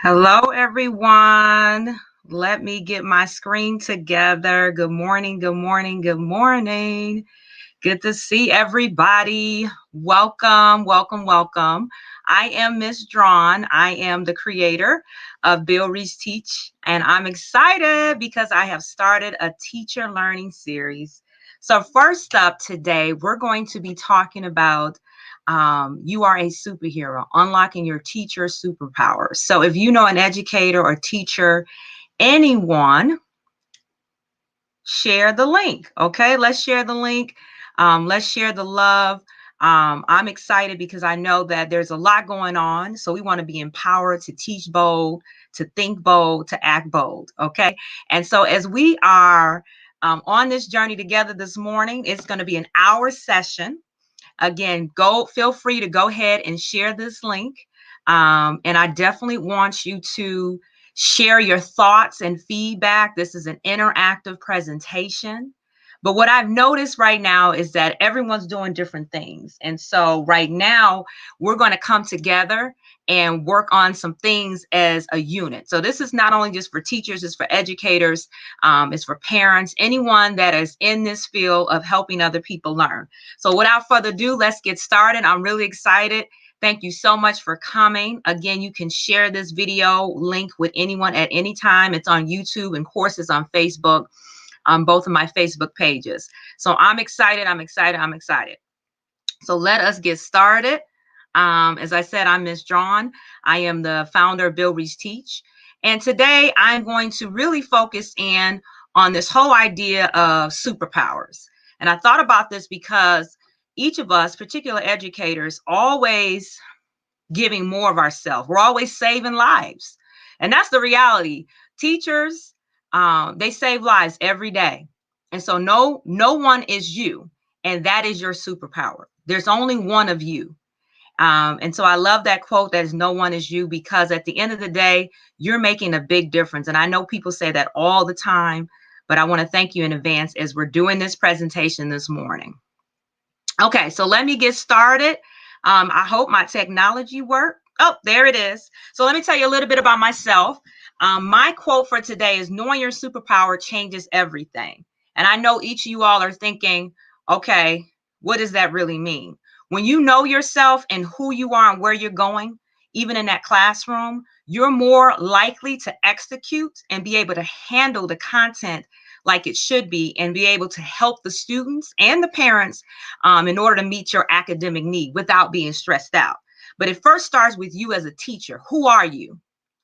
Hello, everyone. Let me get my screen together. Good morning, good morning, good morning. Good to see everybody. Welcome, welcome, welcome. I am Miss Draughn. I am the creator of Build, Reach, Teach, and I'm excited because I have started a teacher learning series. So first up today, we're going to be talking about you are a superhero, unlocking your teacher superpowers. So if you know an educator or teacher, anyone, share the link. Okay, let's share the link. Let's share the love. I'm excited because I know that there's a lot going on. So we want to be empowered to teach bold, to think bold, to act bold. Okay. And so as we are on this journey together this morning. It's going to be an hour session. Again, feel free to go ahead and share this link. And I definitely want you to share your thoughts and feedback. This is an interactive presentation. But what I've noticed right now is that everyone's doing different things. And so right now, we're going to come together and work on some things as a unit. So this is not only just for teachers, it's for educators, it's for parents, anyone that is in this field of helping other people learn. So without further ado, let's get started. I'm really excited. Thank you so much for coming. Again, you can share this video link with anyone at any time. It's on YouTube and courses on Facebook, on both of my Facebook pages. So I'm excited. So let us get started. As I said, I'm Ms. Draughn. I am the founder of Build, Reach, Teach. And today I'm going to really focus in on this whole idea of superpowers. And I thought about this because each of us, particular educators, always giving more of ourselves. We're always saving lives. And that's the reality. Teachers, they save lives every day. And so no one is you. And that is your superpower. There's only one of you. And so I love that quote, that is no one is you, because at the end of the day, you're making a big difference. And I know people say that all the time, but I want to thank you in advance as we're doing this presentation this morning. Okay, so let me get started. I hope my technology worked. Oh, there it is. So let me tell you a little bit about myself. My quote for today is, knowing your superpower changes everything. And I know each of you all are thinking, okay, what does that really mean? When you know yourself and who you are and where you're going, even in that classroom, you're more likely to execute and be able to handle the content like it should be, and be able to help the students and the parents in order to meet your academic need without being stressed out. But it first starts with you as a teacher. Who are you?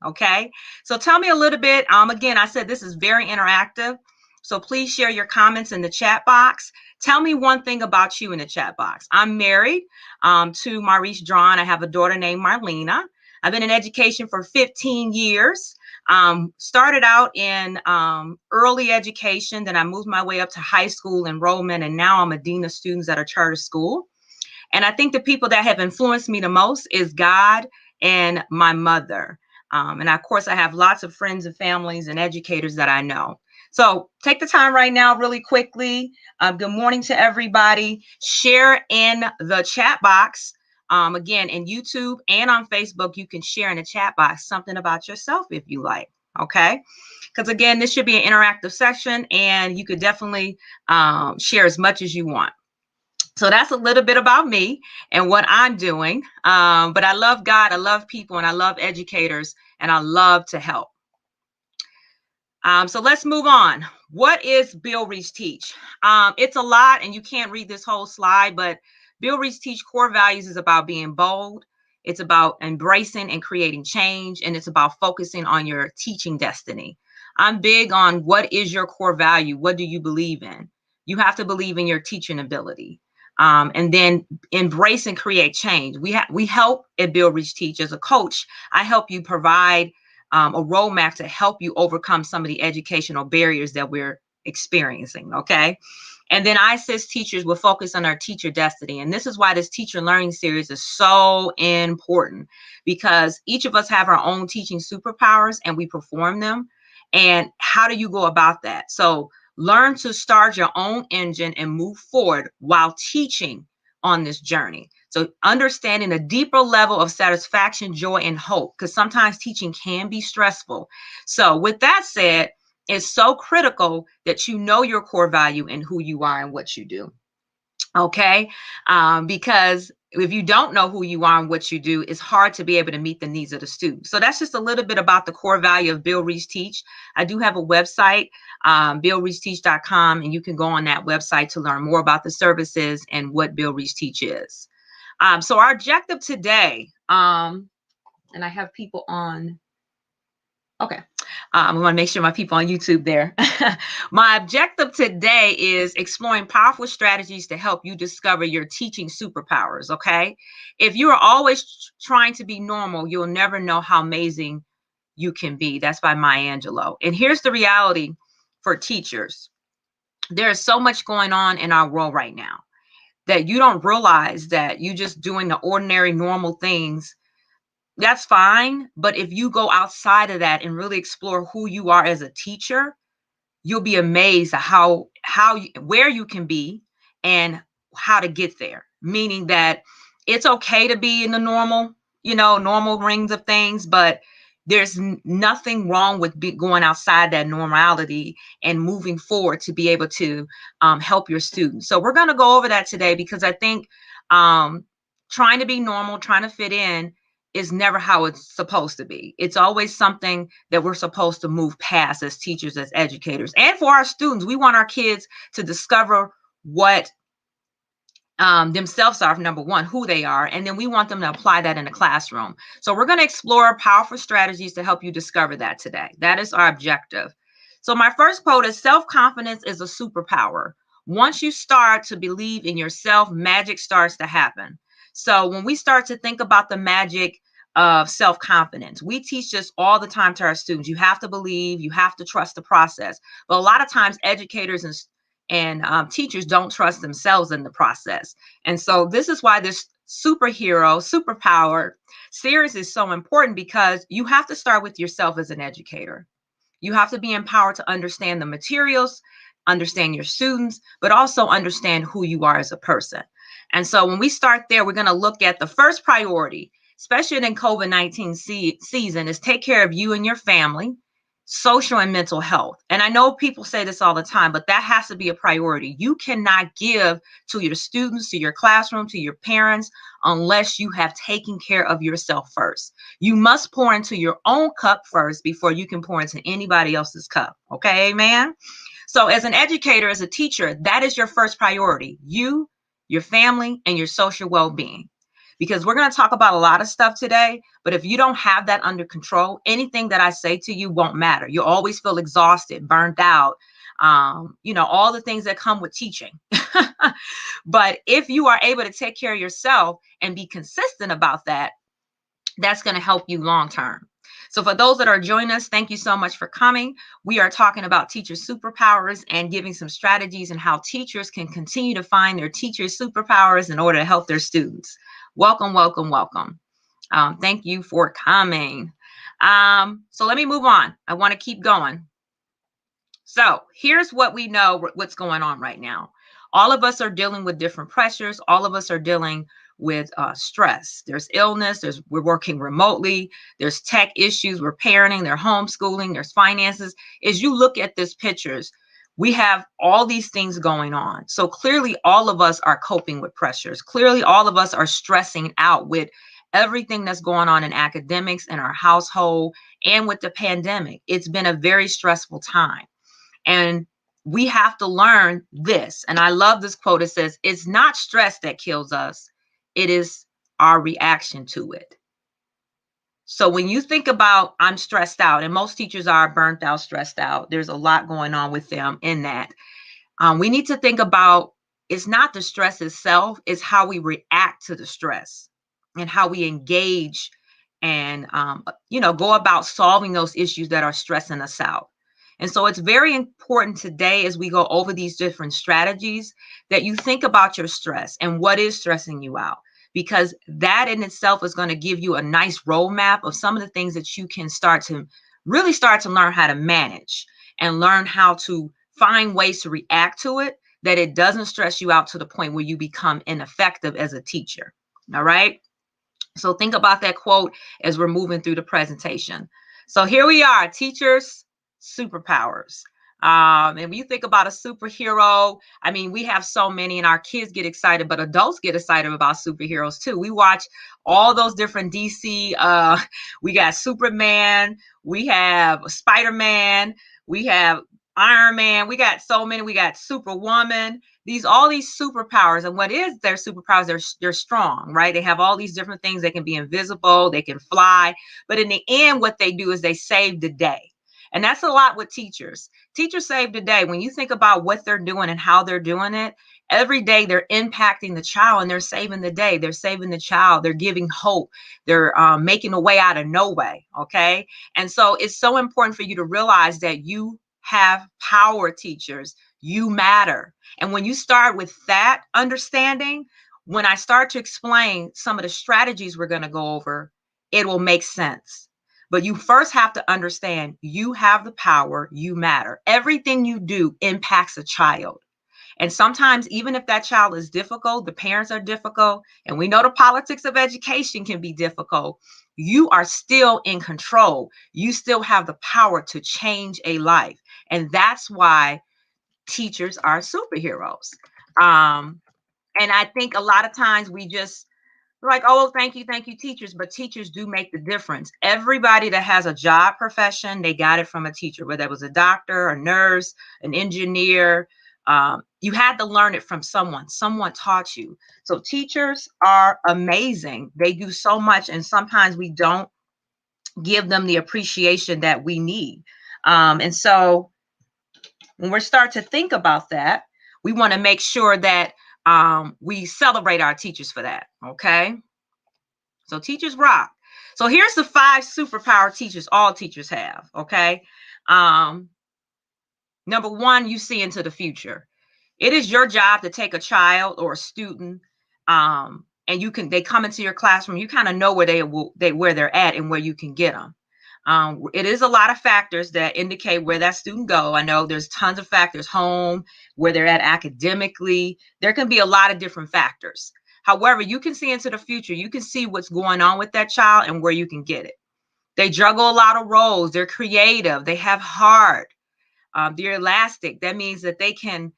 Okay, so tell me a little bit. Again, I said this is very interactive, so please share your comments in the chat box. Tell me one thing about you in the chat box. I'm married to Maurice Draughn. I have a daughter named Marlena. I've been in education for 15 years. Started out in early education, then I moved my way up to high school enrollment, and now I'm a dean of students at a charter school. And I think the people that have influenced me the most is God and my mother. And of course, I have lots of friends and families and educators that I know. So take the time right now, really quickly. Good morning to everybody. Share in the chat box. Again, in YouTube and on Facebook, you can share in the chat box something about yourself if you like. Okay, because again, this should be an interactive session, and you could definitely share as much as you want. So that's a little bit about me and what I'm doing. But I love God, I love people, and I love educators, and I love to help. So let's move on. What is Build, Reach, Teach? It's a lot, and you can't read this whole slide, but Build, Reach, Teach core values is about being bold. It's about embracing and creating change, and it's about focusing on your teaching destiny. I'm big on what is your core value? What do you believe in? You have to believe in your teaching ability. And then embrace and create change. We help at Build, Reach, Teach. As a coach, I help you provide a roadmap to help you overcome some of the educational barriers that we're experiencing, okay? And then I assist teachers with focus on our teacher destiny. And this is why this teacher learning series is so important, because each of us have our own teaching superpowers and we perform them. And how do you go about that? So learn to start your own engine and move forward while teaching on this journey. So understanding a deeper level of satisfaction, joy, and hope, because sometimes teaching can be stressful. So with that said, it's so critical that you know your core value and who you are and what you do. Okay, because if you don't know who you are and what you do, it's hard to be able to meet the needs of the student. So that's just a little bit about the core value of Build, Reach, Teach. I do have a website, buildreachteach.com, and you can go on that website to learn more about the services and what Build, Reach, Teach is. So our objective today, and I have people on, okay. I want to make sure my people on YouTube there. My objective today is exploring powerful strategies to help you discover your teaching superpowers, okay? If you are always trying to be normal, you'll never know how amazing you can be. That's by Maya Angelou. And here's the reality for teachers. There is so much going on in our world right now that you don't realize that you just doing the ordinary normal things. That's fine. But if you go outside of that and really explore who you are as a teacher, you'll be amazed at where you can be and how to get there. Meaning that it's okay to be in the normal rings of things, but there's nothing wrong with going outside that normality and moving forward to be able to help your students. So we're going to go over that today, because I think trying to be normal, trying to fit in, is never how it's supposed to be. It's always something that we're supposed to move past as teachers, as educators, and for our students. We want our kids to discover what themselves are, number one, who they are, and then we want them to apply that in the classroom. So we're going to explore powerful strategies to help you discover that today. That is our objective. So my first quote is, self-confidence is a superpower. Once you start to believe in yourself, magic starts to happen. So when we start to think about the magic of self-confidence, we teach this all the time to our students. You have to believe, you have to trust the process. But a lot of times educators and teachers don't trust themselves in the process. And so this is why this superpower series is so important, because you have to start with yourself as an educator. You have to be empowered to understand the materials, understand your students, but also understand who you are as a person. And so when we start there, we're going to look at the first priority, especially in COVID-19 season, is take care of you and your family, social and mental health. And I know people say this all the time, but that has to be a priority. You cannot give to your students, to your classroom, to your parents, unless you have taken care of yourself first. You must pour into your own cup first before you can pour into anybody else's cup. Okay, amen? So as an educator, as a teacher, that is your first priority: you, your family, and your social well-being. Because we're going to talk about a lot of stuff today, but if you don't have that under control, anything that I say to you won't matter. You'll always feel exhausted, burnt out, all the things that come with teaching. But if you are able to take care of yourself and be consistent about that, that's going to help you long term. So for those that are joining us, thank you so much for coming. We are talking about teacher superpowers and giving some strategies and how teachers can continue to find their teacher superpowers in order to help their students. Welcome, welcome, welcome. Thank you for coming. So let me move on. I want to keep going. So here's what we know, what's going on right now. All of us are dealing with different pressures. All of us are dealing with stress. There's illness. We're working remotely. There's tech issues. We're parenting. There's homeschooling. There's finances. As you look at these pictures, we have all these things going on. So clearly, all of us are coping with pressures. Clearly, all of us are stressing out with everything that's going on in academics, in our household, and with the pandemic. It's been a very stressful time. And we have to learn this. And I love this quote. It says, it's not stress that kills us. It is our reaction to it. So when you think about, I'm stressed out, and most teachers are burnt out, stressed out, there's a lot going on with them in that. We need to think about, it's not the stress itself, it's how we react to the stress and how we engage and, go about solving those issues that are stressing us out. And so it's very important today, as we go over these different strategies, that you think about your stress and what is stressing you out, because that in itself is going to give you a nice roadmap of some of the things that you can start to learn how to manage and learn how to find ways to react to it, that it doesn't stress you out to the point where you become ineffective as a teacher. All right. So think about that quote as we're moving through the presentation. So here we are, teachers superpowers. And when you think about a superhero, I mean, we have so many, and our kids get excited, but adults get excited about superheroes too. We watch all those different DC. We got Superman, we have Spider-Man, we have Iron Man, we got so many. We got Superwoman. All these superpowers, and what is their superpowers? They're strong, right? They have all these different things. They can be invisible, they can fly, but in the end, what they do is they save the day. And that's a lot with teachers. Teachers save the day. When you think about what they're doing and how they're doing it, every day they're impacting the child and they're saving the day. They're saving the child. They're giving hope. They're making a way out of no way. Okay. And so it's so important for you to realize that you have power, teachers. You matter. And when you start with that understanding, when I start to explain some of the strategies we're going to go over, it will make sense. But you first have to understand you have the power, you matter. Everything you do impacts a child. And sometimes, even if that child is difficult, the parents are difficult, and we know the politics of education can be difficult, you are still in control. You still have the power to change a life. And that's why teachers are superheroes. And I think a lot of times we're like, oh, thank you, teachers. But teachers do make the difference. Everybody that has a job profession, they got it from a teacher, whether it was a doctor, a nurse, an engineer. You had to learn it from someone. Someone taught you. So teachers are amazing. They do so much. And sometimes we don't give them the appreciation that we need. And so when we start to think about that, we want to make sure that we celebrate our teachers for that. Okay. So teachers rock. So here's the 5 superpower teachers all teachers have. Okay. Number 1, you see into the future. It is your job to take a child or a student, and they come into your classroom. You kind of know where they're at and where you can get them. It is a lot of factors that indicate where that student go. I know there's tons of factors: home, where they're at academically. There can be a lot of different factors. However, you can see into the future. You can see what's going on with that child and where you can get it. They juggle a lot of roles. They're creative. They have heart. They're elastic. That means that they can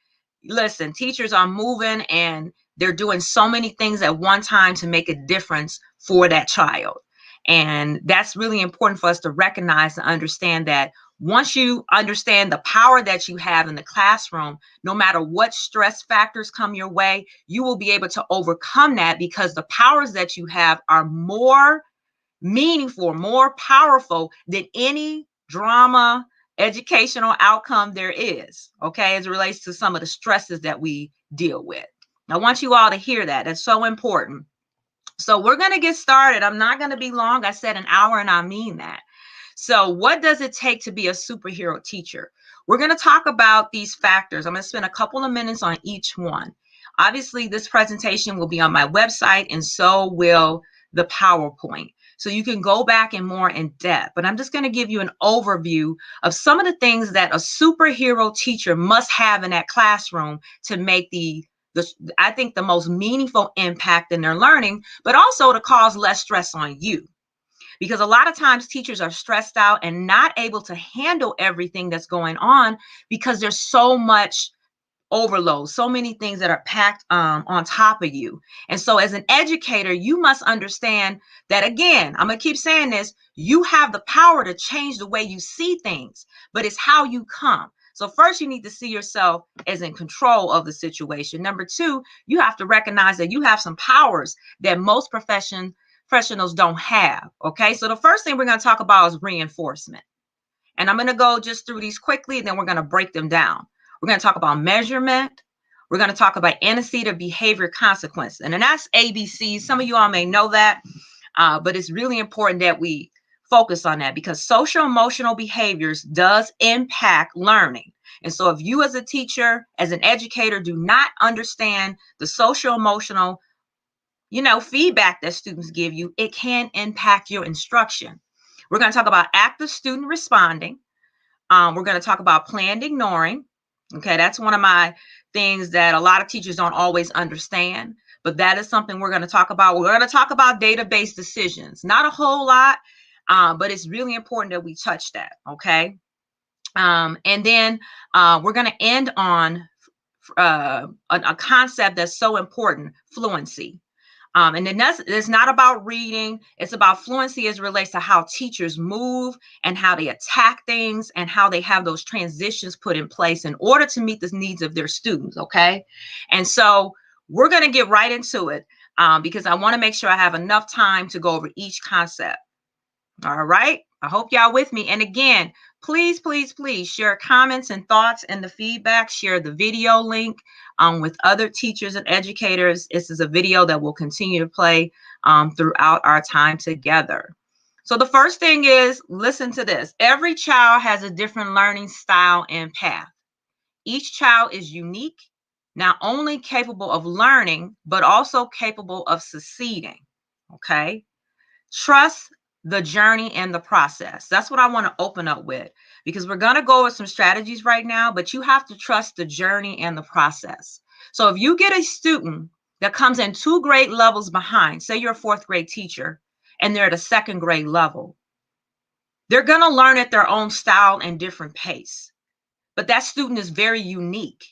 listen. Teachers are moving and they're doing so many things at one time to make a difference for that child. And that's really important for us to recognize and understand that once you understand the power that you have in the classroom, no matter what stress factors come your way, you will be able to overcome that because the powers that you have are more meaningful, more powerful than any drama, educational outcome there is, okay, as it relates to some of the stresses that we deal with. I want you all to hear that. That's so important. So we're going to get started. I'm not going to be long. I said an hour, and I mean that. So what does it take to be a superhero teacher? We're going to talk about these factors. I'm going to spend a couple of minutes on each one. Obviously, this presentation will be on my website, and so will the PowerPoint. So you can go back and more in depth, but I'm just going to give you an overview of some of the things that a superhero teacher must have in that classroom to make I think the most meaningful impact in their learning, but also to cause less stress on you. Because a lot of times teachers are stressed out and not able to handle everything that's going on because there's so much overload, so many things that are packed on top of you. And so as an educator, you must understand that, again, I'm going to keep saying this, you have the power to change the way you see things, but it's how you come. So first, you need to see yourself as in control of the situation. Number 2, you have to recognize that you have some powers that most professionals don't have. Okay, so the first thing we're going to talk about is reinforcement. And I'm going to go just through these quickly, and then we're going to break them down. We're going to talk about measurement. We're going to talk about antecedent behavior consequence. And then that's ABC. Some of you all may know that, but it's really important that we focus on that because social emotional behaviors does impact learning. And so if you as a teacher, as an educator, do not understand the social emotional, feedback that students give you, it can impact your instruction. We're going to talk about active student responding. We're going to talk about planned ignoring. Okay, that's one of my things that a lot of teachers don't always understand, but that is something we're going to talk about. We're going to talk about database decisions. Not a whole lot, but it's really important that we touch that. Okay, and then we're going to end on a concept that's so important: fluency. And then it's not about reading. It's about fluency as it relates to how teachers move and how they attack things and how they have those transitions put in place in order to meet the needs of their students. Okay. And so we're going to get right into it because I want to make sure I have enough time to go over each concept. All right. I hope y'all with me. And again, please, please, please share comments and thoughts and the feedback. Share the video link with other teachers and educators. This is a video that will continue to play throughout our time together. So the first thing is, listen to this. Every child has a different learning style and path. Each child is unique, not only capable of learning, but also capable of succeeding. Okay. Trust the journey and the process. That's what I want to open up with, because we're going to go with some strategies right now, but you have to trust the journey and the process. So if you get a student that comes in 2 grade levels behind, say you're a 4th grade teacher and they're at a 2nd grade level, they're going to learn at their own style and different pace. But that student is very unique.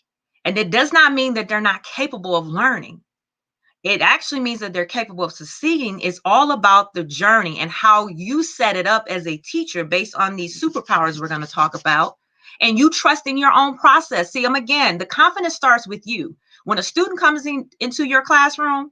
And it does not mean that they're not capable of learning. It actually means that they're capable of succeeding. It's all about the journey and how you set it up as a teacher based on these superpowers we're going to talk about. And you trust in your own process. See, again, the confidence starts with you. When a student comes into your classroom,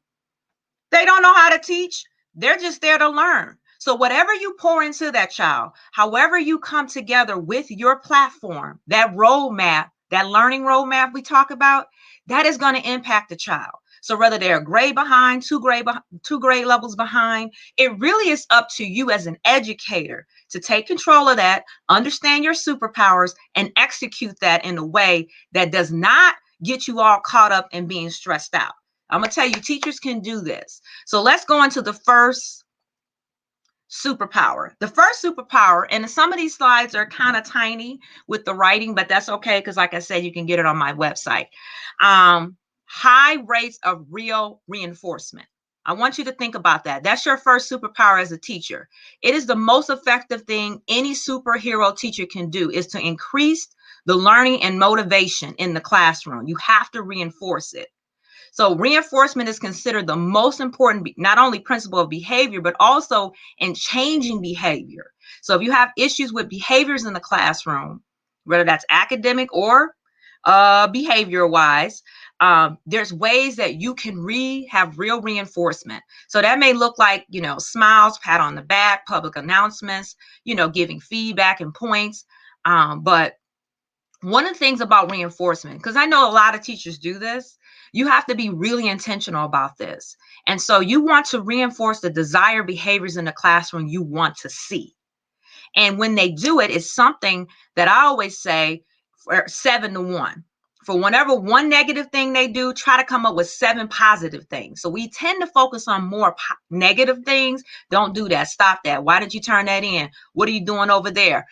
they don't know how to teach. They're just there to learn. So whatever you pour into that child, however you come together with your platform, that roadmap, that learning roadmap we talk about, that is going to impact the child. So whether they're a grade behind, 2 grade levels behind, it really is up to you as an educator to take control of that, understand your superpowers, and execute that in a way that does not get you all caught up in being stressed out. I'm going to tell you, teachers can do this. So let's go into the first superpower. The first superpower, and some of these slides are kind of tiny with the writing, but that's okay, because like I said, you can get it on my website. High rates of real reinforcement. I want you to think about that. That's your first superpower as a teacher. It is the most effective thing any superhero teacher can do, is to increase the learning and motivation in the classroom. You have to reinforce it. So reinforcement is considered the most important, not only principle of behavior, but also in changing behavior. So if you have issues with behaviors in the classroom, whether that's academic or behavior wise, there's ways that you can have real reinforcement. So that may look like, smiles, pat on the back, public announcements, giving feedback and points. But one of the things about reinforcement, because I know a lot of teachers do this, you have to be really intentional about this. And so you want to reinforce the desired behaviors in the classroom you want to see. And when they do it, it's something that I always say, for 7-to-1. For whenever one negative thing they do, try to come up with 7 positive things. So we tend to focus on more negative things. Don't do that. Stop that. Why did you turn that in? What are you doing over there?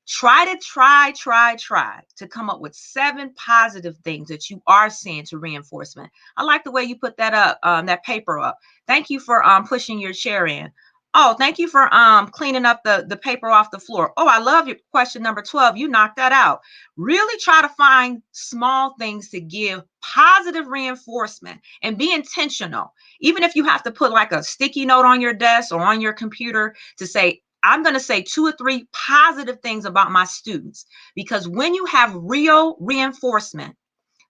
Try to come up with 7 positive things that you are seeing to reinforcement. I like the way you put that up, that paper up. Thank you for pushing your chair in. Oh, thank you for cleaning up the paper off the floor. Oh, I love your question number 12. You knocked that out. Really try to find small things to give positive reinforcement and be intentional. Even if you have to put like a sticky note on your desk or on your computer to say, I'm going to say 2 or 3 positive things about my students, because when you have real reinforcement,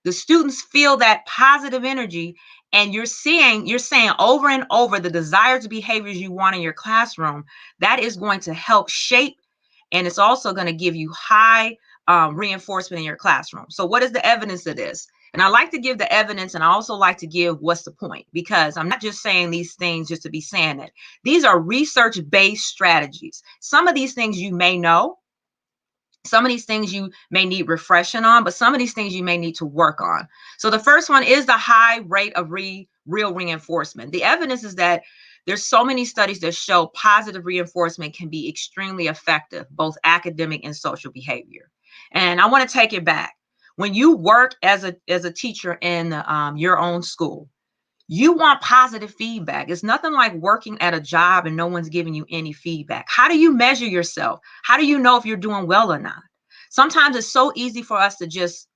the students feel that positive energy, and you're saying over and over the desired behaviors you want in your classroom. That is going to help shape, and it's also going to give you high reinforcement in your classroom. So what is the evidence of this? And I like to give the evidence, and I also like to give what's the point, because I'm not just saying these things just to be saying it. These are research-based strategies. Some of these things you may know. Some of these things you may need refreshing on, but some of these things you may need to work on. So the first one is the high rate of real reinforcement. The evidence is that there's so many studies that show positive reinforcement can be extremely effective, both academic and social behavior. And I want to take it back. When you work as a teacher in your own school, you want positive feedback. It's nothing like working at a job and no one's giving you any feedback. How do you measure yourself? How do you know if you're doing well or not? Sometimes it's so easy for us to just,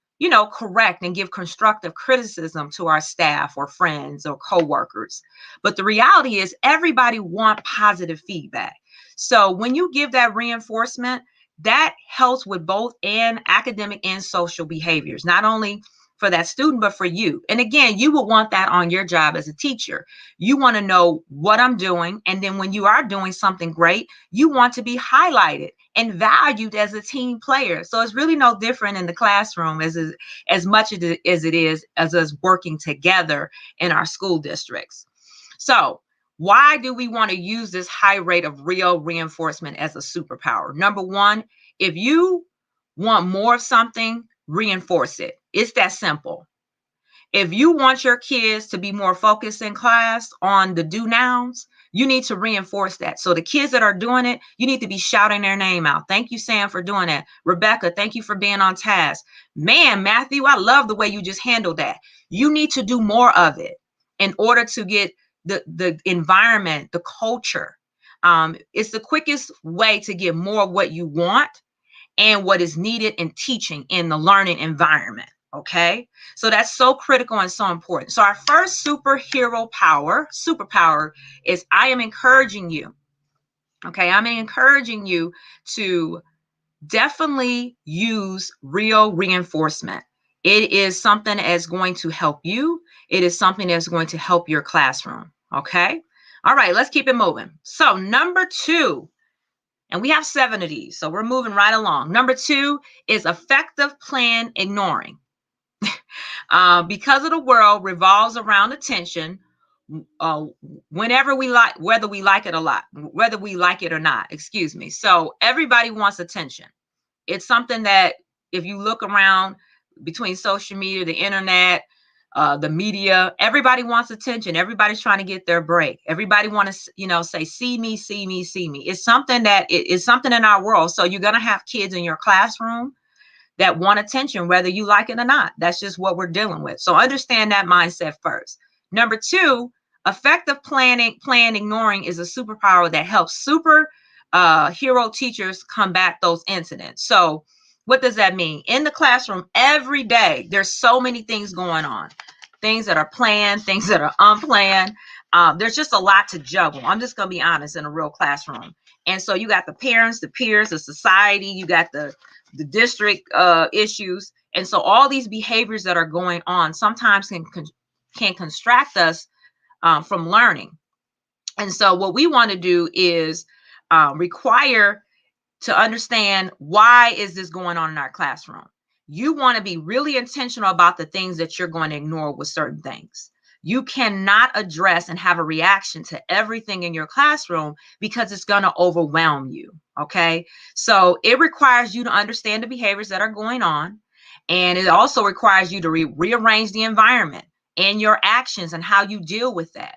correct and give constructive criticism to our staff or friends or coworkers. But the reality is everybody wants positive feedback. So when you give that reinforcement, that helps with both academic and social behaviors, not only for that student, but for you. And again, you will want that on your job as a teacher. You want to know what I'm doing. And then when you are doing something great, you want to be highlighted and valued as a team player. So it's really no different in the classroom as much as it is as us working together in our school districts. So Why do we want to use this high rate of real reinforcement as a superpower? Number one, if you want more of something, reinforce it. It's that simple. If you want your kids to be more focused in class on the do nows, you need to reinforce that. So the kids that are doing it, you need to be shouting their name out. Thank you, Sam, for doing that. Rebecca, thank you for being on task. Man, Matthew, I love the way you just handled that. You need to do more of it in order to get the environment, the culture. It's the quickest way to get more of what you want and what is needed in teaching in the learning environment. Okay, so that's so critical and so important. So our first superpower is I am encouraging you. Okay, I'm encouraging you to definitely use real reinforcement. It is something that's going to help you. It is something that's going to help your classroom. Okay, all right, let's keep it moving. So number two, and we have 7 of these, so we're moving right along. Number 2 is effective plan ignoring. Because of the world revolves around attention, whenever we like, whether we like it or not, excuse me. So everybody wants attention. It's something that if you look around between social media, the internet, the media, everybody wants attention. Everybody's trying to get their break. Everybody want to, say, see me, see me, see me. It's something it's something in our world. So you're going to have kids in your classroom that want attention, whether you like it or not. That's just what we're dealing with. So understand that mindset first. Number 2, effective plan ignoring is a superpower that helps hero teachers combat those incidents. So what does that mean? In the classroom, every day, there's so many things going on. Things that are planned, things that are unplanned. There's just a lot to juggle. I'm just going to be honest, in a real classroom. And so you got the parents, the peers, the society, you got the district issues. And so all these behaviors that are going on sometimes can distract us from learning. And so what we want to do is require to understand, why is this going on in our classroom? You want to be really intentional about the things that you're going to ignore with certain things. You cannot address and have a reaction to everything in your classroom because it's going to overwhelm you. Okay. So it requires you to understand the behaviors that are going on. And it also requires you to rearrange the environment and your actions and how you deal with that.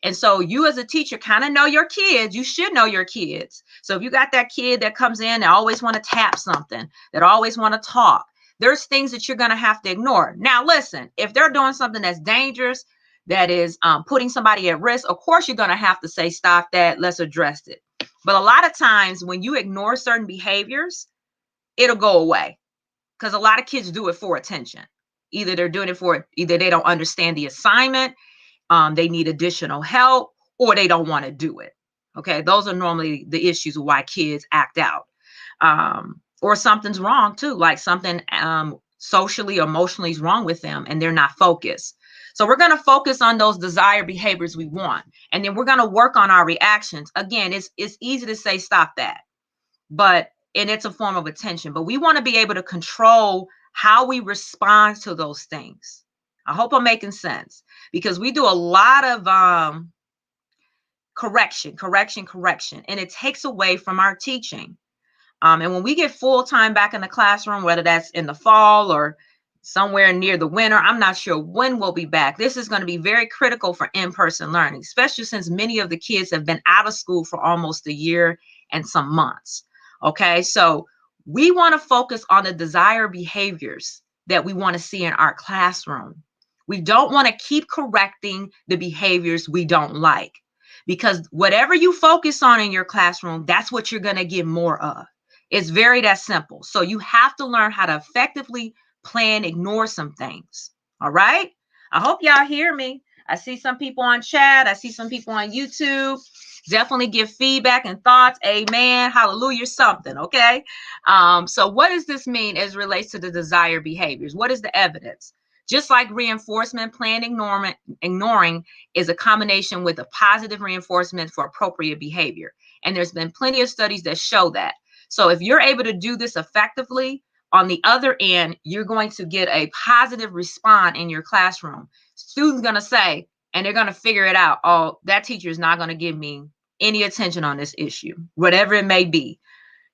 And so you as a teacher kind of know your kids. You should know your kids. So if you got that kid that comes in and always want to tap something, that always want to talk, there's things that you're going to have to ignore. Now, listen, if they're doing something that's dangerous, that is putting somebody at risk, of course, you're going to have to say, stop that, let's address it. But a lot of times when you ignore certain behaviors, it'll go away, because a lot of kids do it for attention. Either they don't understand the assignment, they need additional help, or they don't want to do it. Okay, those are normally the issues of why kids act out. Or something's wrong too, like something socially, emotionally is wrong with them and they're not focused. So we're going to focus on those desired behaviors we want, and then we're going to work on our reactions. Again, it's easy to say stop that, and it's a form of attention, but we want to be able to control how we respond to those things. I hope I'm making sense, because we do a lot of correction, and it takes away from our teaching. And when we get full time back in the classroom, whether that's in the fall or somewhere near the winter, I'm not sure when we'll be back. This is going to be very critical for in-person learning, especially since many of the kids have been out of school for almost a year and some months. Okay, so we want to focus on the desired behaviors that we want to see in our classroom. We don't want to keep correcting the behaviors we don't like, because whatever you focus on in your classroom, that's what you're going to get more of. It's very that simple. So you have to learn how to effectively plan, ignore some things. All right. I hope y'all hear me. I see some people on chat. I see some people on YouTube. Definitely give feedback and thoughts. Amen. Hallelujah. Something. Okay. So what does this mean as it relates to the desired behaviors? What is the evidence? Just like reinforcement, plan ignoring is a combination with a positive reinforcement for appropriate behavior. And there's been plenty of studies that show that. So if you're able to do this effectively, on the other end, you're going to get a positive response in your classroom. Students going to say, and they're going to figure it out. Oh, that teacher is not going to give me any attention on this issue, whatever it may be.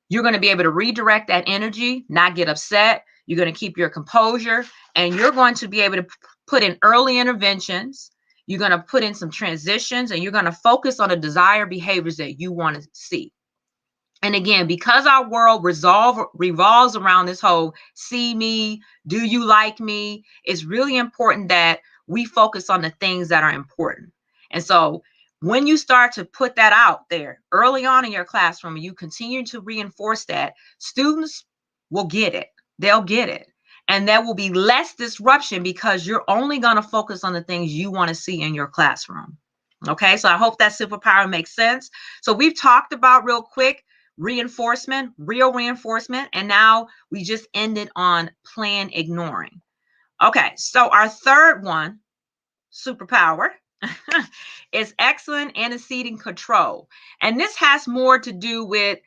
You're going to be able to redirect that energy, not get upset. You're going to keep your composure, and you're going to be able to put in early interventions. You're going to put in some transitions, and you're going to focus on the desired behaviors that you want to see. And again, because our world revolves around this whole see me, do you like me, it's really important that we focus on the things that are important. And so when you start to put that out there early on in your classroom, and you continue to reinforce that, students will get it. They'll get it. And there will be less disruption because you're only going to focus on the things you want to see in your classroom. Okay, so I hope that superpower makes sense. So we've talked about real quick reinforcement, real reinforcement, and now we just ended on plan ignoring. Okay, so our third one, superpower, is excellent antecedent control. And this has more to do with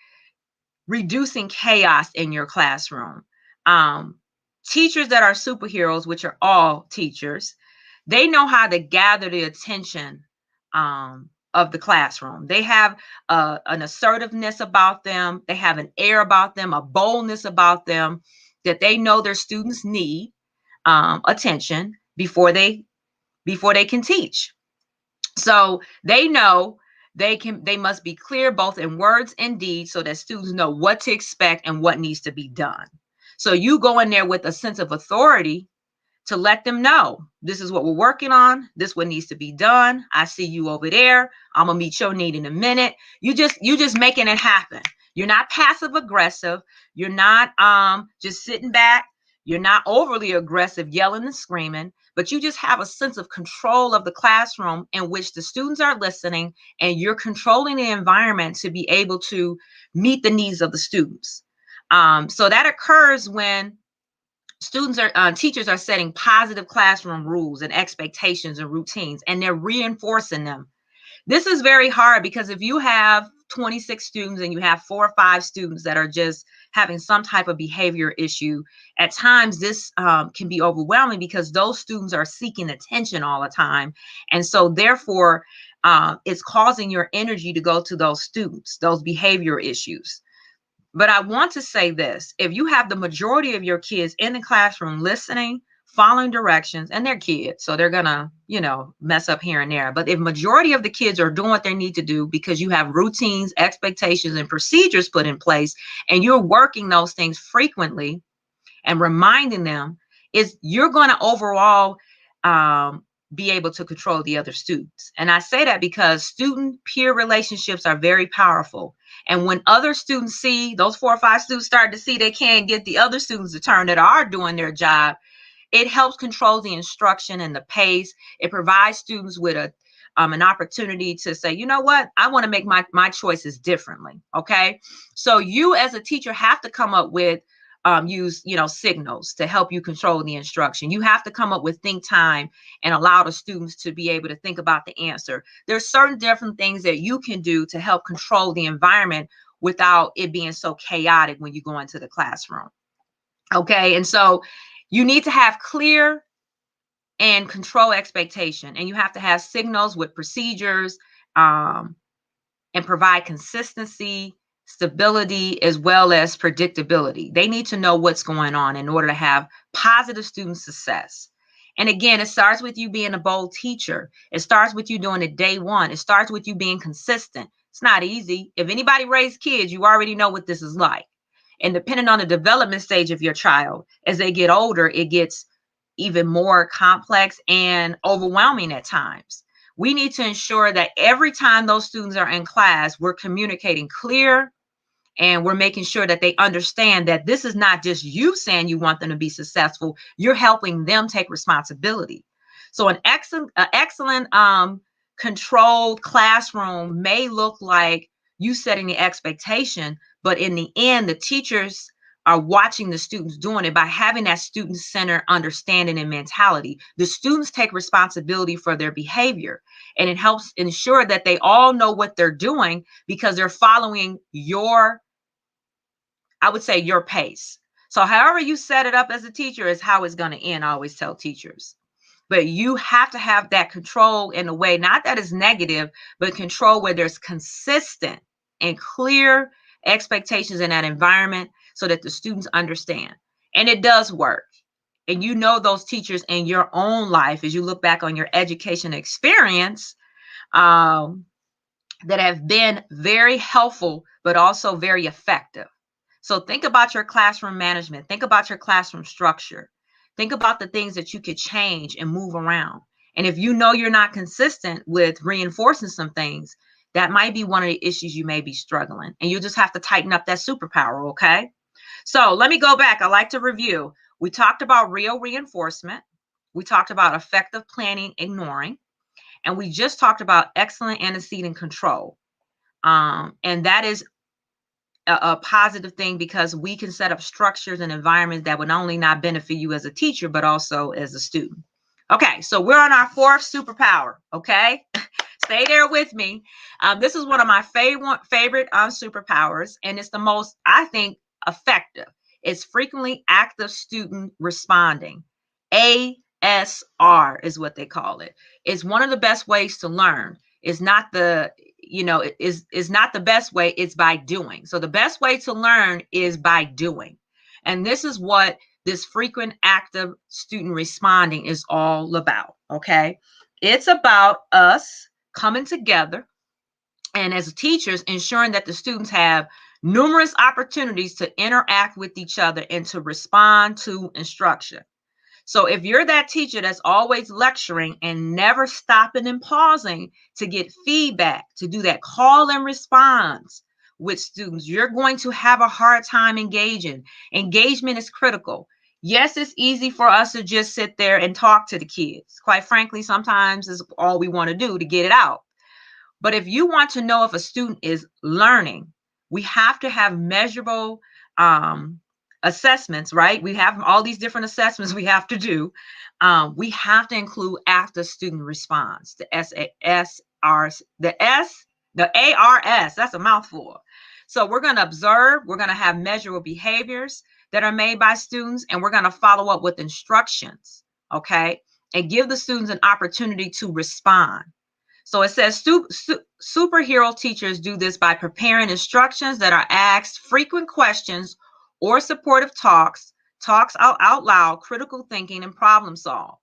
reducing chaos in your classroom. Teachers that are superheroes, which are all teachers, they know how to gather the attention of the classroom. They have an assertiveness about them. They have an air about them, a boldness about them that they know their students need attention before they can teach. So they know they must be clear both in words and deeds so that students know what to expect and what needs to be done. So you go in there with a sense of authority to let them know this is what we're working on. This is what needs to be done. I see you over there. I'm gonna meet your need in a minute. You just making it happen. You're not passive aggressive. You're not just sitting back. You're not overly aggressive, yelling and screaming, but you just have a sense of control of the classroom in which the students are listening, and you're controlling the environment to be able to meet the needs of the students. So that occurs when teachers are setting positive classroom rules and expectations and routines, and they're reinforcing them. This is very hard because if you have 26 students and you have 4 or 5 students that are just having some type of behavior issue, at times this can be overwhelming because those students are seeking attention all the time. And so therefore, it's causing your energy to go to those students, those behavior issues. But I want to say this, if you have the majority of your kids in the classroom listening, following directions, and they're kids, so they're gonna, mess up here and there. But if majority of the kids are doing what they need to do because you have routines, expectations, and procedures put in place, and you're working those things frequently and reminding them, you're gonna overall be able to control the other students. And I say that because student-peer relationships are very powerful. And when other students see, those 4 or 5 students start to see they can't get the other students to turn that are doing their job, it helps control the instruction and the pace. It provides students with an opportunity to say, you know what, I want to make my choices differently. Okay. So you as a teacher have to come up with use signals to help you control the instruction. You have to come up with think time and allow the students to be able to think about the answer. There's certain different things that you can do to help control the environment without it being so chaotic when you go into the classroom. Okay. And so you need to have clear and control expectation, and you have to have signals with procedures and provide consistency, stability, as well as predictability. They need to know what's going on in order to have positive student success. And again, it starts with you being a bold teacher. It starts with you doing it day one. It starts with you being consistent. It's not easy. If anybody raised kids, you already know what this is like. And depending on the development stage of your child, as they get older, it gets even more complex and overwhelming at times. We need to ensure that every time those students are in class, we're communicating clear, and we're making sure that they understand that this is not just you saying you want them to be successful. You're helping them take responsibility. So an excellent controlled classroom may look like you setting the expectation, but in the end, the teachers are watching the students doing it by having that student-centered understanding and mentality. The students take responsibility for their behavior, and it helps ensure that they all know what they're doing because they're following your pace. So however you set it up as a teacher is how it's going to end, I always tell teachers. But you have to have that control in a way, not that is negative, but control where there's consistent and clear expectations in that environment so that the students understand. And it does work. And you know those teachers in your own life as you look back on your education experience that have been very helpful, but also very effective. So think about your classroom management. Think about your classroom structure. Think about the things that you could change and move around. And if you know you're not consistent with reinforcing some things, that might be one of the issues you may be struggling. And you just have to tighten up that superpower, okay? So let me go back. I like to review. We talked about real reinforcement. We talked about effective planning, ignoring. And we just talked about excellent antecedent control. And that is a positive thing because we can set up structures and environments that would not only not benefit you as a teacher, but also as a student. Okay, so we're on our fourth superpower, okay? Stay there with me. This is one of my favorite superpowers, and it's the most, I think, effective. It's frequently active student responding. ASR is what they call it. It's one of the best ways to learn. It's not the, is not the best way, it's by doing. So the best way to learn is by doing. And this is what this frequent active student responding is all about, okay? It's about us coming together and as teachers ensuring that the students have numerous opportunities to interact with each other and to respond to instruction. So if you're that teacher that's always lecturing and never stopping and pausing to get feedback, to do that call and response with students, you're going to have a hard time engaging. Engagement is critical. Yes, it's easy for us to just sit there and talk to the kids. Quite frankly, sometimes it's all we want to do to get it out. But if you want to know if a student is learning, we have to have measurable assessments, right? We have all these different assessments we have to do. We have to include after student response, the ARS, that's a mouthful. So we're going to observe, we're going to have measurable behaviors that are made by students, and we're going to follow up with instructions, okay? And give the students an opportunity to respond. So it says superhero teachers do this by preparing instructions that are asked frequent questions or supportive talks out loud, critical thinking, and problem solve.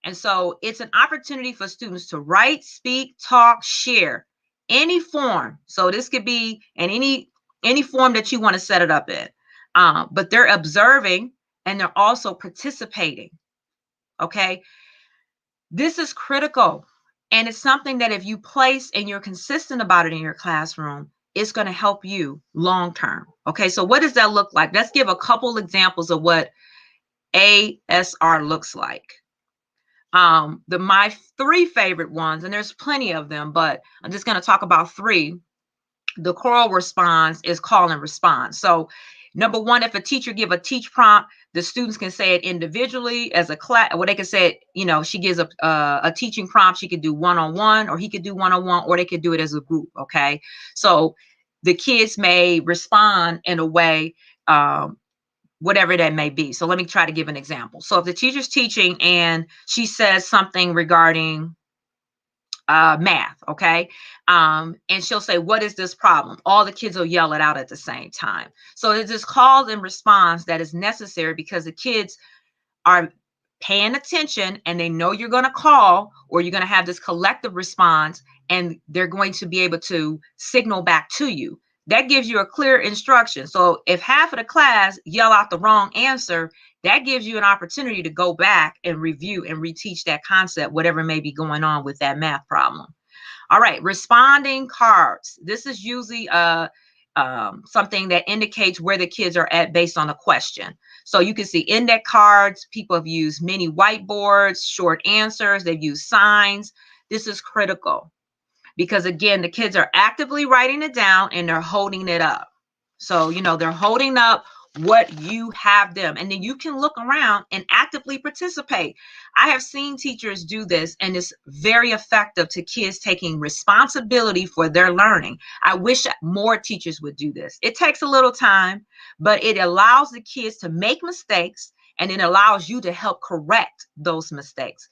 And so it's an opportunity for students to write, speak, talk, share, any form. So this could be in any form that you want to set it up in. But they're observing and they're also participating. Okay. This is critical. And it's something that if you place and you're consistent about it in your classroom, it's going to help you long term. Okay, so what does that look like? Let's give a couple examples of what ASR looks like. My three favorite ones, and there's plenty of them, but I'm just going to talk about three. The choral response is call and response. So number one, if a teacher give a teach prompt, the students can say it individually as a class, or they can say it, she gives a teaching prompt, she could do one-on-one, or he could do one-on-one, or they could do it as a group, okay? So the kids may respond in a way, whatever that may be. So let me try to give an example. So if the teacher's teaching and she says something regarding math, okay? And she'll say, what is this problem? All the kids will yell it out at the same time. So it's this call and response that is necessary because the kids are paying attention and they know you're going to call or you're going to have this collective response and they're going to be able to signal back to you. That gives you a clear instruction. So if half of the class yell out the wrong answer, that gives you an opportunity to go back and review and reteach that concept, whatever may be going on with that math problem. All right, responding cards. This is usually something that indicates where the kids are at based on a question. So you can see index cards. People have used mini whiteboards, short answers. They've used signs. This is critical because, again, the kids are actively writing it down and they're holding it up. So, they're holding up what you have them, and then you can look around and actively participate. I have seen teachers do this, and it's very effective to kids taking responsibility for their learning. I wish more teachers would do this. It takes a little time, but it allows the kids to make mistakes and it allows you to help correct those mistakes.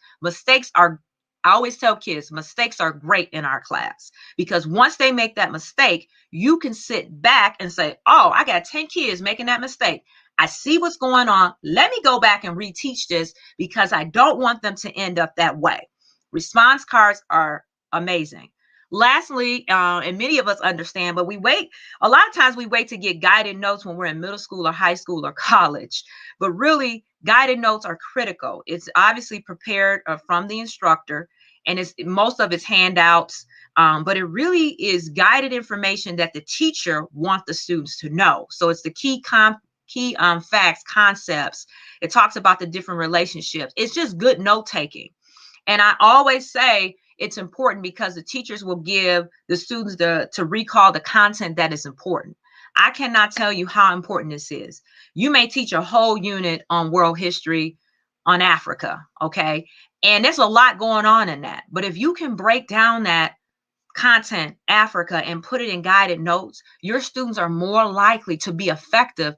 I always tell kids, mistakes are great in our class, because once they make that mistake, you can sit back and say, oh, I got 10 kids making that mistake. I see what's going on. Let me go back and reteach this, because I don't want them to end up that way. Response cards are amazing. Lastly, and many of us understand, but a lot of times we wait to get guided notes when we're in middle school or high school or college, but really guided notes are critical. It's obviously prepared from the instructor, and most of it's handouts, but it really is guided information that the teacher wants the students to know. So it's the key facts, concepts. It talks about the different relationships. It's just good note taking. And I always say it's important because the teachers will give the students to recall the content that is important. I cannot tell you how important this is. You may teach a whole unit on world history on Africa, okay? And there's a lot going on in that. But if you can break down that content, Africa, and put it in guided notes, your students are more likely to be effective,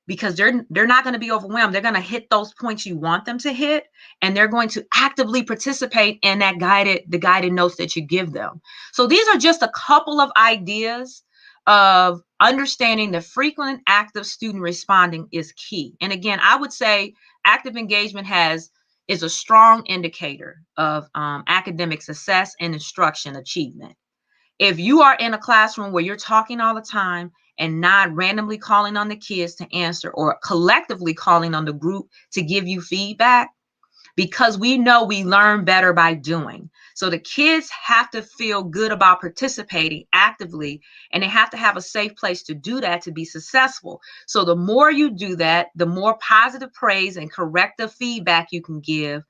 because they're not going to be overwhelmed. They're going to hit those points you want them to hit, and they're going to actively participate in the guided notes that you give them. So these are just a couple of ideas of understanding the frequent active student responding is key. And again, I would say active engagement is a strong indicator of academic success and instruction achievement. If you are in a classroom where you're talking all the time and not randomly calling on the kids to answer, or collectively calling on the group to give you feedback, because we know we learn better by doing. So the kids have to feel good about participating actively, and they have to have a safe place to do that to be successful. So the more you do that, the more positive praise and corrective feedback you can give,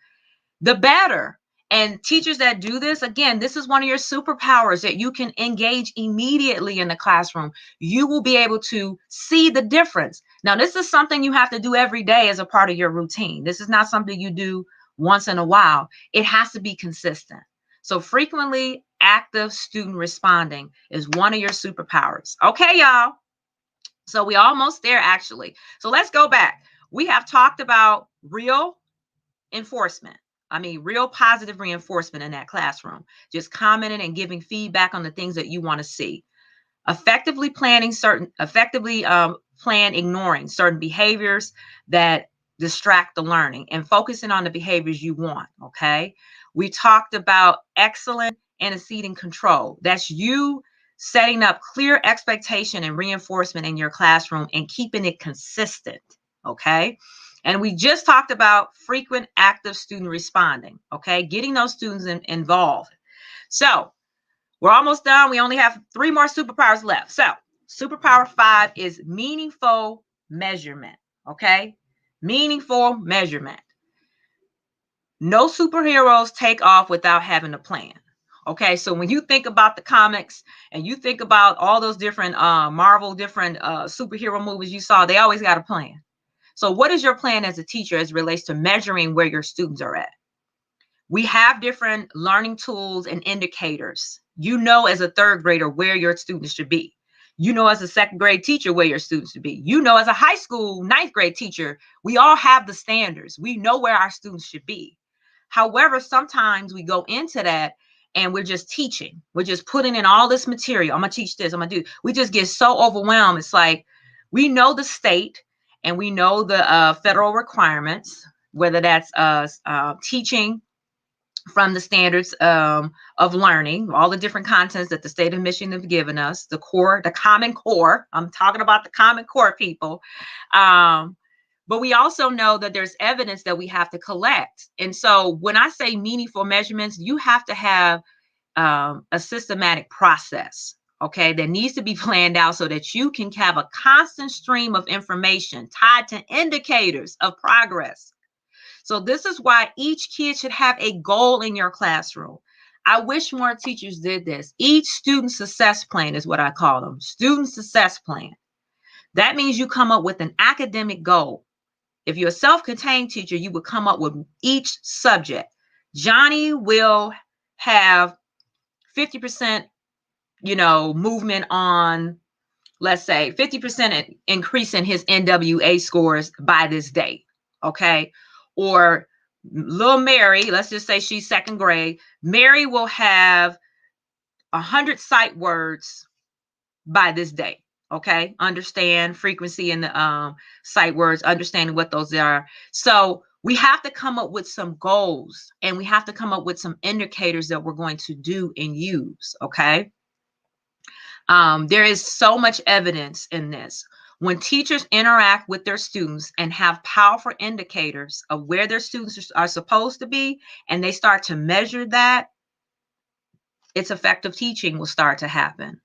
the better. And teachers that do this, again, this is one of your superpowers, that you can engage immediately in the classroom. You will be able to see the difference. Now, this is something you have to do every day as a part of your routine. This is not something you do once in a while. It has to be consistent. So frequently active student responding is one of your superpowers. Okay, y'all. So we're almost there, actually. So let's go back. We have talked about real enforcement. Real positive reinforcement in that classroom. Just commenting and giving feedback on the things that you want to see. Effectively plan ignoring certain behaviors that distract the learning, and focusing on the behaviors you want, okay? We talked about excellent antecedent control. That's you setting up clear expectation and reinforcement in your classroom and keeping it consistent, okay? And we just talked about frequent active student responding, okay? Getting those students involved. So we're almost done. We only have 3 more superpowers left. So superpower 5 is meaningful measurement, okay? Meaningful measurement. No superheroes take off without having a plan. Okay, so when you think about the comics and you think about all those different Marvel, superhero movies you saw, they always got a plan. So what is your plan as a teacher as it relates to measuring where your students are at? We have different learning tools and indicators. You know, as a 3rd grader, where your students should be. You know, as a 2nd grade teacher, where your students should be. You know, as a high school 9th grade teacher, we all have the standards. We know where our students should be. However, sometimes we go into that and we're just teaching. We're just putting in all this material. I'm going to teach this. I'm going to do. We just get so overwhelmed. It's like we know the state and we know the federal requirements, whether that's teaching from the standards of learning, all the different contents that the state of Michigan have given us, the Common Core. I'm talking about the Common Core, people. But we also know that there's evidence that we have to collect. And so when I say meaningful measurements, you have to have a systematic process, okay, that needs to be planned out so that you can have a constant stream of information tied to indicators of progress. So this is why each kid should have a goal in your classroom. I wish more teachers did this. Each student success plan is what I call them. Student success plan. That means you come up with an academic goal. If you're a self-contained teacher, you would come up with each subject. Johnny will have 50%, movement on, let's say, 50% increase in his NWA scores by this date. okay? Or little Mary, let's just say she's second grade, Mary will have 100 sight words by this day. Okay, understand frequency and the sight words, understanding what those are. So we have to come up with some goals, and we have to come up with some indicators that we're going to do and use. Okay, there is so much evidence in this. When teachers interact with their students and have powerful indicators of where their students are supposed to be, and they start to measure that, its effective teaching will start to happen.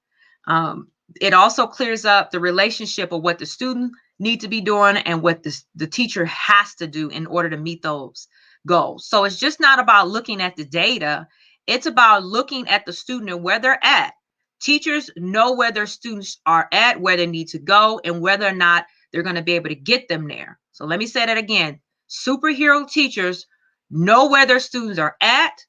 It also clears up the relationship of what the student need to be doing and what the teacher has to do in order to meet those goals. So it's just not about looking at the data. It's about looking at the student and where they're at. Teachers know where their students are at, where they need to go, and whether or not they're going to be able to get them there. So let me say that again. Superhero teachers know where their students are at.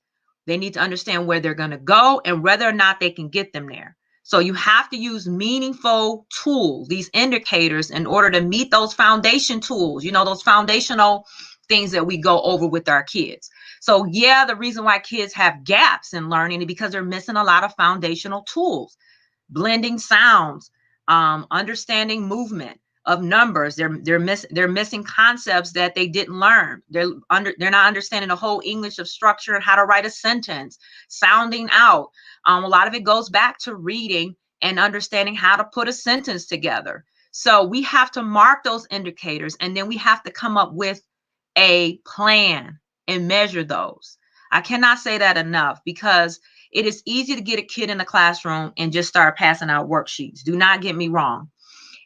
They need to understand where they're going to go and whether or not they can get them there. So you have to use meaningful tools, these indicators, in order to meet those foundation tools, those foundational things that we go over with our kids. So yeah, the reason why kids have gaps in learning is because they're missing a lot of foundational tools, blending sounds, understanding movement of numbers. They're missing concepts that they didn't learn. They're not understanding the whole English of structure and how to write a sentence, sounding out. A lot of it goes back to reading and understanding how to put a sentence together. So we have to mark those indicators, and then we have to come up with a plan and measure those. I cannot say that enough, because it is easy to get a kid in the classroom and just start passing out worksheets. Do not get me wrong.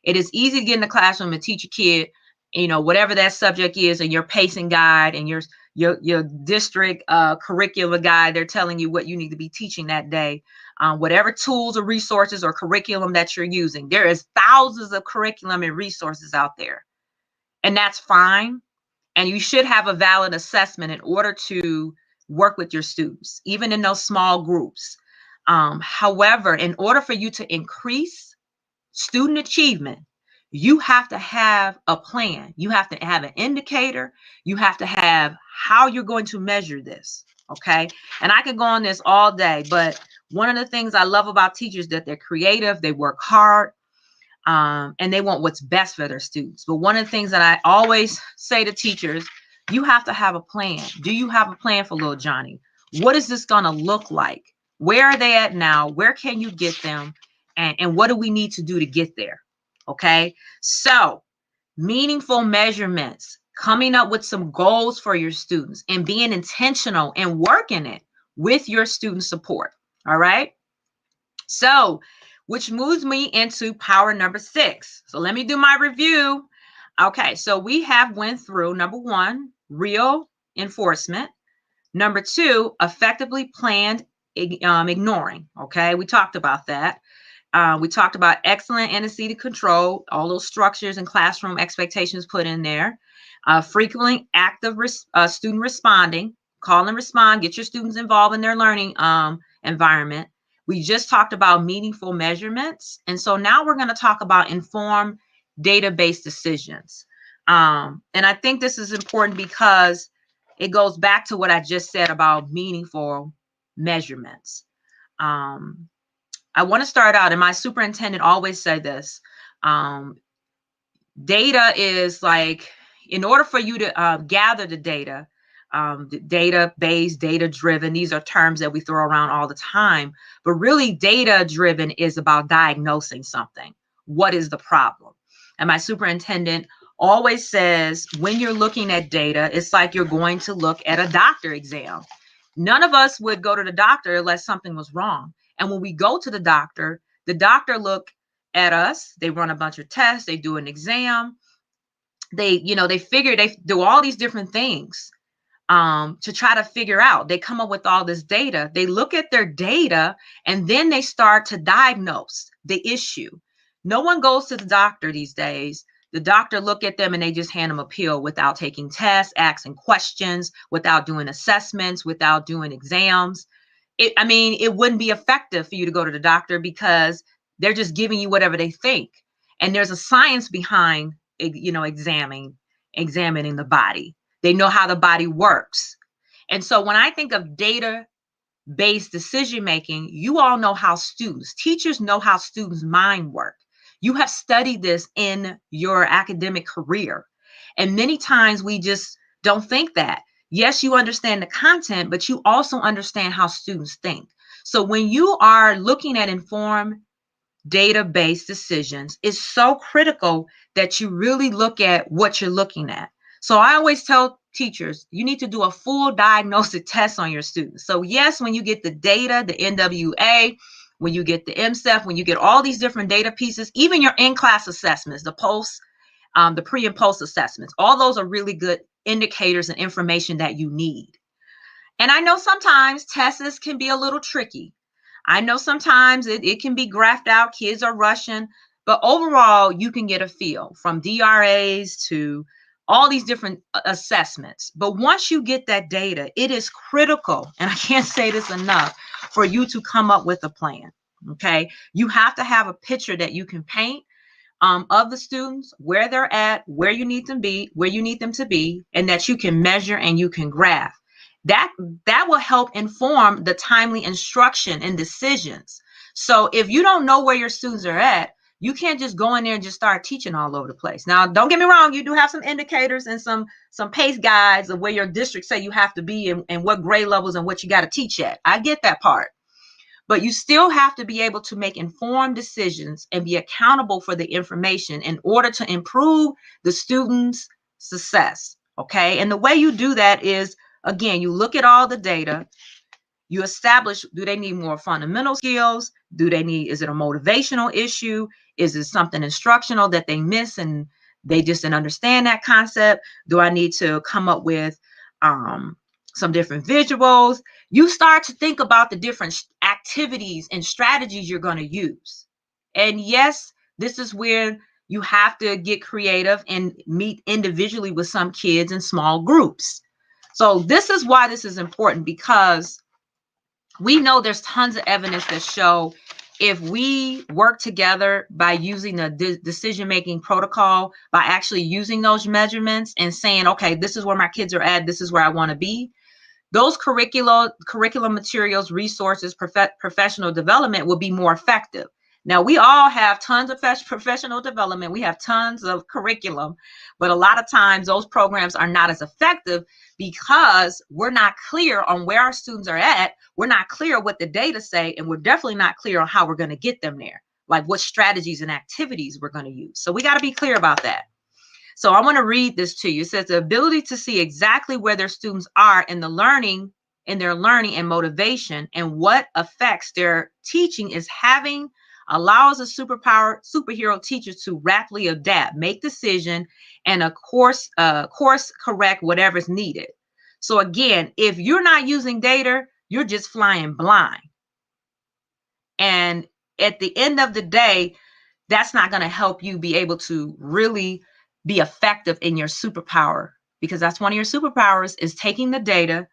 It is easy to get in the classroom and teach a kid, whatever that subject is, and your pacing guide and your district curricular guide. They're telling you what you need to be teaching that day. Whatever tools or resources or curriculum that you're using. There is thousands of curriculum and resources out there, and that's fine. And you should have a valid assessment in order to work with your students, even in those small groups. However, in order for you to increase student achievement, you have to have a plan. You have to have an indicator. You have to have how you're going to measure this. Okay. And I could go on this all day, but one of the things I love about teachers is that they're creative, they work hard, and they want what's best for their students. But one of the things that I always say to teachers, you have to have a plan. Do you have a plan for little Johnny? What is this going to look like? Where are they at now? Where can you get them? And what do we need to do to get there? Okay. So meaningful measurements, coming up with some goals for your students, and being intentional and working it with your student support. All right. So, which moves me into power number 6. So let me do my review. Okay. So we have went through number 1, real enforcement. Number 2, effectively planned ignoring. Okay. We talked about that. We talked about excellent antecedent control, all those structures and classroom expectations put in there. Frequently active student responding, call and respond, get your students involved in their learning environment. We just talked about meaningful measurements. And so now we're going to talk about informed data-based decisions. And I think this is important because it goes back to what I just said about meaningful measurements. I want to start out, and my superintendent always said this, data is like, in order for you to gather the data, data-based, data-driven, these are terms that we throw around all the time, but really data-driven is about diagnosing something. What is the problem? And my superintendent always says, when you're looking at data, it's like you're going to look at a doctor exam. None of us would go to the doctor unless something was wrong. And when we go to the doctor look at us, they run a bunch of tests, they do an exam, they figure, they do all these different things to try to figure out. They come up with all this data. They look at their data, and then they start to diagnose the issue. No one goes to the doctor these days. The doctor look at them and they just hand them a pill without taking tests, asking questions, without doing assessments, without doing exams. It wouldn't be effective for you to go to the doctor because they're just giving you whatever they think. And there's a science behind, examining examining the body. They know how the body works. And so when I think of data-based decision making, you all know how teachers know how students' mind work. You have studied this in your academic career. And many times we just don't think that. Yes, you understand the content, but you also understand how students think. So when you are looking at informed data-based decisions, it's so critical that you really look at what you're looking at. So I always tell teachers, you need to do a full diagnostic test on your students. So yes, when you get the data, the NWA, when you get the MSEF, when you get all these different data pieces, even your in-class assessments, the pre and post assessments, all those are really good indicators and information that you need. And I know sometimes tests can be a little tricky. I know sometimes it can be graphed out, kids are rushing, but overall, you can get a feel from DRAs to all these different assessments. But once you get that data, it is critical, and I can't say this enough, for you to come up with a plan. Okay, you have to have a picture that you can paint of the students, where they're at, where you need them to be, and that you can measure and you can graph. That will help inform the timely instruction and decisions. So if you don't know where your students are at, you can't just go in there and just start teaching all over the place. Now, don't get me wrong, you do have some indicators and some pace guides of where your district say you have to be and what grade levels and what you got to teach at. I get that part. But you still have to be able to make informed decisions and be accountable for the information in order to improve the student's success. Okay. And the way you do that is, again, you look at all the data, you establish, do they need more fundamental skills? Is it a motivational issue? Is it something instructional that they miss and they just didn't understand that concept? Do I need to come up with some different visuals? You start to think about the different activities and strategies you're going to use. And yes, this is where you have to get creative and meet individually with some kids in small groups. So this is why this is important, because we know there's tons of evidence that show if we work together by using a decision-making protocol, by actually using those measurements and saying, okay, this is where my kids are at, this is where I want to be, those curriculum materials, resources, professional development will be more effective. Now, we all have tons of professional development. We have tons of curriculum, but a lot of times those programs are not as effective because we're not clear on where our students are at. We're not clear what the data say, and we're definitely not clear on how we're going to get them there, like what strategies and activities we're going to use. So we got to be clear about that. So I want to read this to you. It says the ability to see exactly where their students are in their learning and motivation and what affects their teaching allows a superhero teachers to rapidly adapt, make decision, and course correct whatever's needed. So again, if you're not using data, you're just flying blind. And at the end of the day, that's not going to help you be able to really be effective in your superpower, because that's one of your superpowers, is taking the data,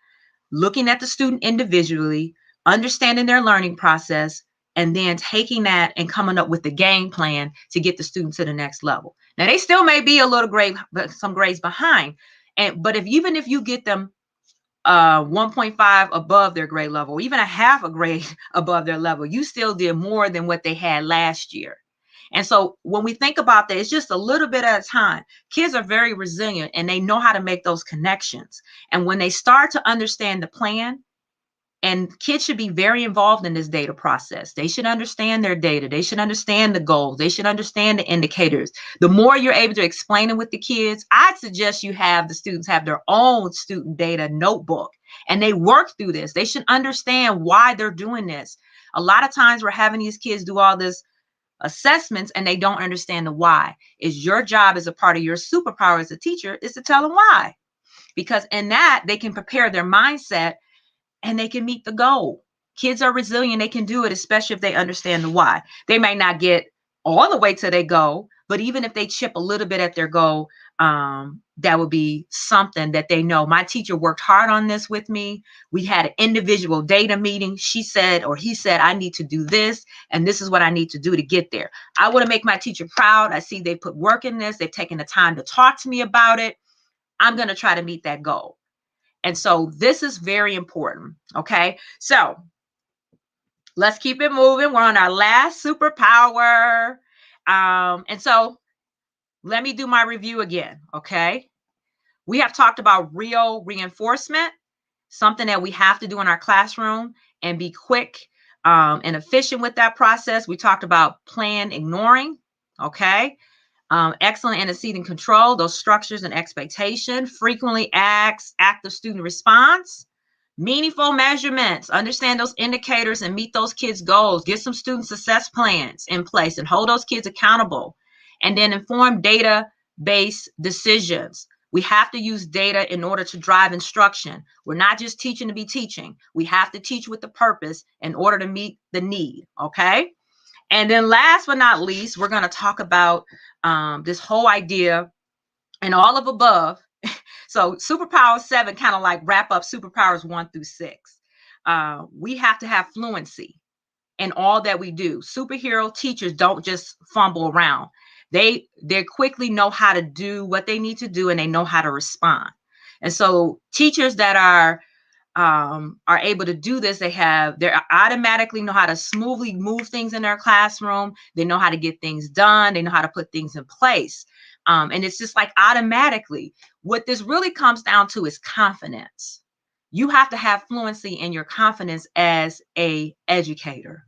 looking at the student individually, understanding their learning process, and then taking that and coming up with the game plan to get the student to the next level. Now, they still may be a little grade, but some grades behind. But even if you get them 1.5 above their grade level, or even a half a grade above their level, you still did more than what they had last year. And so when we think about that, it's just a little bit at a time. Kids are very resilient and they know how to make those connections. And when they start to understand the plan, and kids should be very involved in this data process. They should understand their data. They should understand the goals. They should understand the indicators. The more you're able to explain it with the kids, I'd suggest you have the students have their own student data notebook and they work through this. They should understand why they're doing this. A lot of times we're having these kids do all this assessments and they don't understand the why. Is your job as a part of your superpower as a teacher is to tell them why, because in that they can prepare their mindset and they can meet the goal. Kids are resilient. They can do it, especially if they understand the why. They may not get all the way to their goal, but even if they chip a little bit at their goal, that would be something that they know. My teacher worked hard on this with me. We had an individual data meeting. She said, or he said, I need to do this, and this is what I need to do to get there. I want to make my teacher proud. I see they put work in this. They've taken the time to talk to me about it. I'm going to try to meet that goal. And so this is very important. Okay. So let's keep it moving. We're on our last superpower. And so let me do my review again. Okay. We have talked about real reinforcement, something that we have to do in our classroom and be quick and efficient with that process. We talked about plan ignoring. Okay. Excellent antecedent control, those structures and expectation, frequently asks active student response, meaningful measurements, understand those indicators and meet those kids' goals, get some student success plans in place and hold those kids accountable, and then inform data-based decisions. We have to use data in order to drive instruction. We're not just teaching to be teaching. We have to teach with the purpose in order to meet the need, okay? And then last but not least, we're going to talk about this whole idea and all of above. So Superpower 7 kind of like wrap up Superpowers 1 through 6. We have to have fluency in all that we do. Superhero teachers don't just fumble around. They quickly know how to do what they need to do, and they know how to respond. And so teachers that are able to do this, they automatically know how to smoothly move things in their classroom. They know how to get things done. They know how to put things in place. And it's just like automatically. What this really comes down to is confidence. You have to have fluency in your confidence as a educator.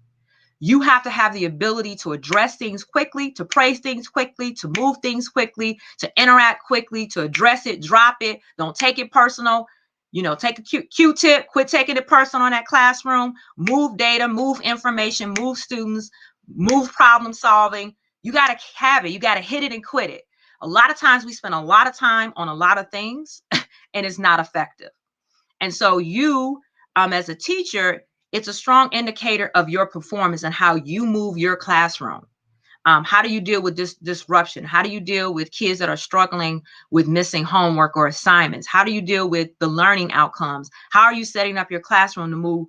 You have to have the ability to address things quickly, to praise things quickly, to move things quickly, to interact quickly, to address it, drop it, don't take it personal. Take a Q-tip, quit taking it personal in that classroom, move data, move information, move students, move problem solving. You got to have it. You got to hit it and quit it. A lot of times we spend a lot of time on a lot of things and it's not effective. And so you, as a teacher, it's a strong indicator of your performance and how you move your classroom. How do you deal with this disruption? How do you deal with kids that are struggling with missing homework or assignments? How do you deal with the learning outcomes? How are you setting up your classroom to move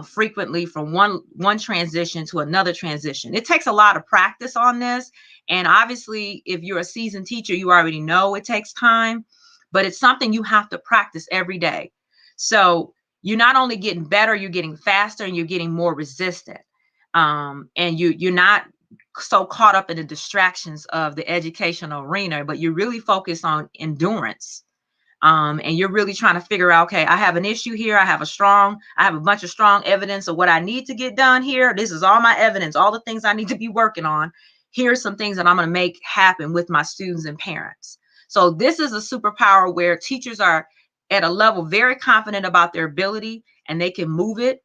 frequently from one transition to another transition? It takes a lot of practice on this. And obviously, if you're a seasoned teacher, you already know it takes time, but it's something you have to practice every day. So you're not only getting better, you're getting faster and you're getting more resistant. And you're not so caught up in the distractions of the educational arena, but you're really focused on endurance. And you're really trying to figure out, okay, I have an issue here. I have a bunch of strong evidence of what I need to get done here. This is all my evidence, all the things I need to be working on. Here's some things that I'm going to make happen with my students and parents. So this is a superpower where teachers are at a level very confident about their ability and they can move it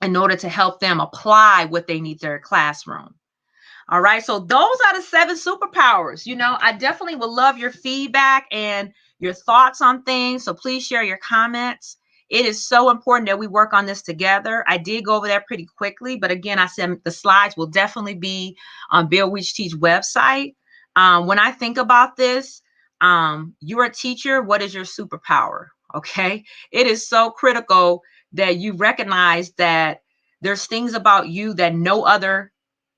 in order to help them apply what they need to their classroom. All right. So those are the 7 superpowers. I definitely would love your feedback and your thoughts on things. So please share your comments. It is so important that we work on this together. I did go over that pretty quickly, but again, I said the slides will definitely be on Bill Weech Teach website. When I think about this, you're a teacher. What is your superpower? Okay. It is so critical that you recognize that there's things about you that no other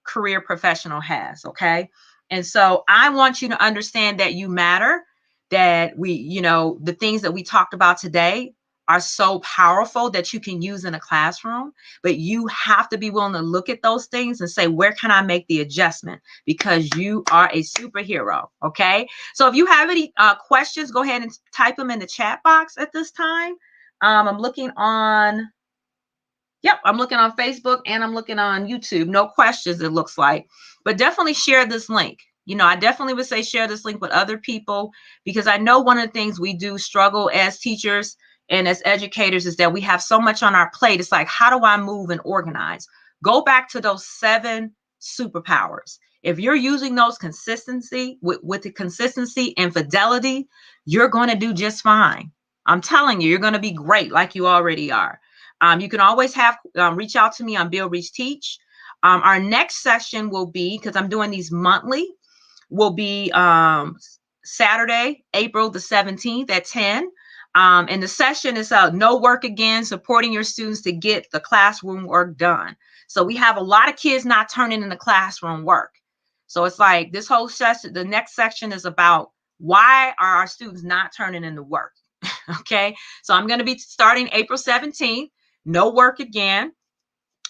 career professional has. Okay. And so I want you to understand that you matter, that the things that we talked about today are so powerful that you can use in a classroom, but you have to be willing to look at those things and say, where can I make the adjustment? Because you are a superhero. Okay. So if you have any questions, go ahead and type them in the chat box at this time. I'm looking on Facebook and I'm looking on YouTube. No questions, it looks like. But definitely share this link. I definitely would say share this link with other people, because I know one of the things we do struggle as teachers and as educators is that we have so much on our plate. It's like, how do I move and organize? Go back to those 7 superpowers. If you're using those with the consistency and fidelity, you're going to do just fine. I'm telling you, you're going to be great like you already are. You can always reach out to me on Bill Weech Teach. Our next session will be, because I'm doing these monthly, will be Saturday, April the 17th at 10. And the session is No Work Again, supporting your students to get the classroom work done. So we have a lot of kids not turning in the classroom work. So it's like this whole session, the next section is about Why are our students not turning in the work? Okay, so I'm going to be starting April 17th. No work again.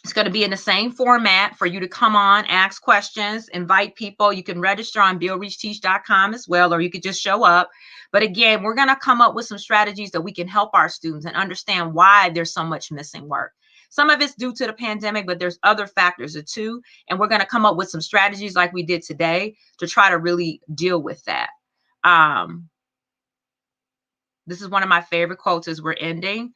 It's going to be in the same format for you to come on, ask questions, invite people. You can register on buildreachteach.com as well, or you could just show up. But again, we're going to come up with some strategies that we can help our students and understand why there's so much missing work. Some of it's due to the pandemic, but there's other factors too. And we're going to come up with some strategies like we did today to try to really deal with that. This is one of my favorite quotes as we're ending.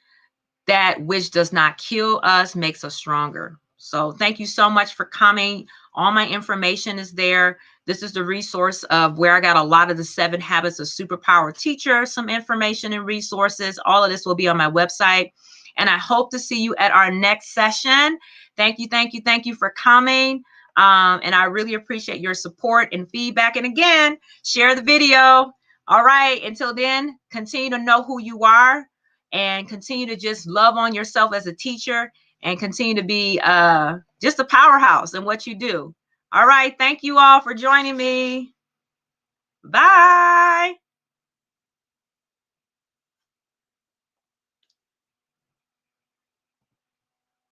That which does not kill us makes us stronger. So thank you so much for coming. All my information is there. This is the resource of where I got a lot of the 7 habits of superpower teacher, some information and resources. All of this will be on my website. And I hope to see you at our next session. Thank you, thank you, thank you for coming. And I really appreciate your support and feedback. And again, share the video. All right, until then, continue to know who you are and continue to just love on yourself as a teacher and continue to be just a powerhouse in what you do. All right, thank you all for joining me. Bye.